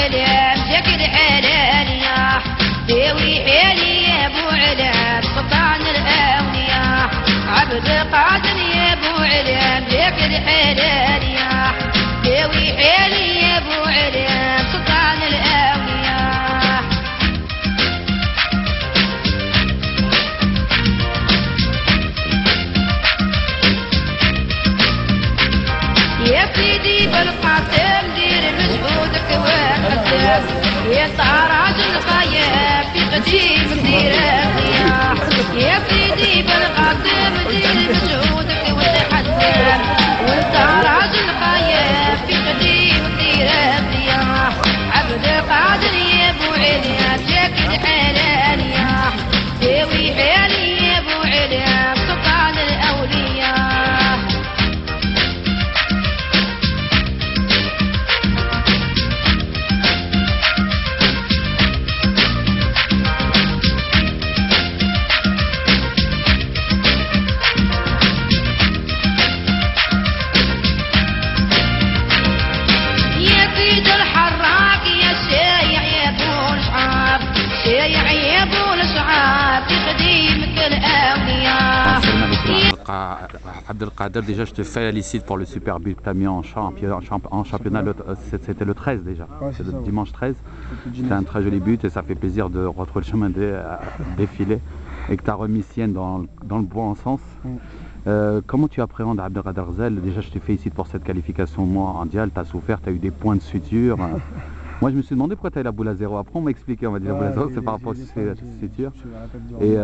علام جاك الحلال يا داوي حالي يا ابو علام سلطان الاولياء عبد القادر يا ابو علام جاك الحلال يا داوي حالي يا ابو علام سلطان الاولياء يا سيدي بالقاسم دير مجهودك وقدام يا طراج الخيام في قديم دير الرياح يا سيدي بالقاسم دير مجهودك وتحدام والطراج الخيام في قديم دير الرياح عبد القادر يا ابو عليا جاك الحلال يا داوي حالي يا ابو عليا سلطان الاولياء Abdelkader, déjà je te félicite pour le super but que tu as mis en championnat, c'était le 13 déjà, ouais, c'est le dimanche 13, c'était un très joli but et ça fait plaisir de retrouver le chemin défilé et que tu as remis Sienne dans le bon sens. Comment tu appréhendes Abdelkader Zel? Déjà je te félicite pour cette qualification mondiale, tu as souffert, tu as eu des points de suture. Moi je me suis demandé pourquoi tu as eu la boule à 0. Après on m'a expliqué, on va dire la boule à 0, c'est par rapport aux sutures. Et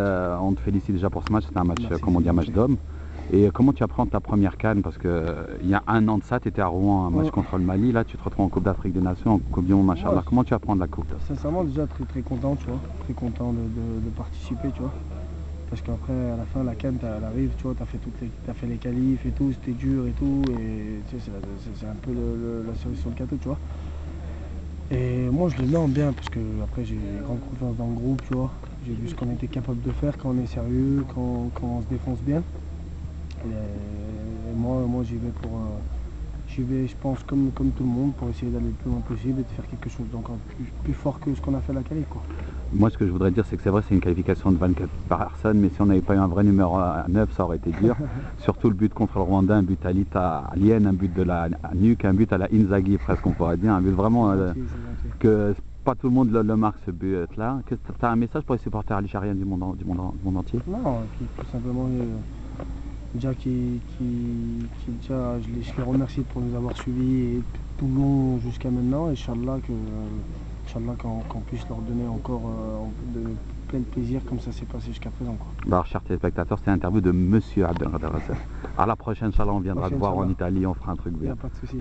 on te félicite déjà pour ce match, c'était un match, comme on dit, un match d'homme. Et comment tu apprends ta première CAN? Parce qu'il y a un an de ça, tu étais à Rouen, un match contre le Mali, là tu te retrouves en Coupe d'Afrique des Nations, en Coupe du Monde, machin. Comment tu apprends de la Coupe? Sincèrement déjà très content, tu vois, très content de participer, tu vois. Parce qu'après à la fin la CAN elle arrive, tu vois, t'as fait les qualifs et tout, c'était dur et tout, et tu sais, c'est un peu la cerise sur le gâteau, tu vois. Et moi je le mets en bien parce que après j'ai grande confiance dans le groupe, tu vois. J'ai vu ce qu'on était capable de faire quand on est sérieux, quand on se défonce bien. Et moi j'y vais je pense comme tout le monde pour essayer d'aller le plus loin possible et de faire quelque chose d'encore plus fort que ce qu'on a fait à la qualif, quoi. Moi ce que je voudrais dire c'est que c'est vrai, c'est une qualification de 24 personnes, mais si on n'avait pas eu un vrai numéro 9 ça aurait été dur. Surtout le but contre le Rwanda, un but à Lien, un but de la Nuque, un but à la Inzaghi presque on pourrait dire, un but vraiment que pas tout le monde le marque ce but là. Tu as un message pour les supporters algériens du monde entier? Non, tout simplement déjà je les remercie pour nous avoir suivis tout le long jusqu'à maintenant, et Inch'Allah qu'on puisse leur donner encore de plein de plaisir comme ça s'est passé jusqu'à présent, quoi. Alors chers téléspectateurs, c'était l'interview de Monsieur Abdelkader Zel. À la prochaine, Inch'Allah, on viendra te voir en Italie, on fera un truc bien. Il n'y a pas de souci.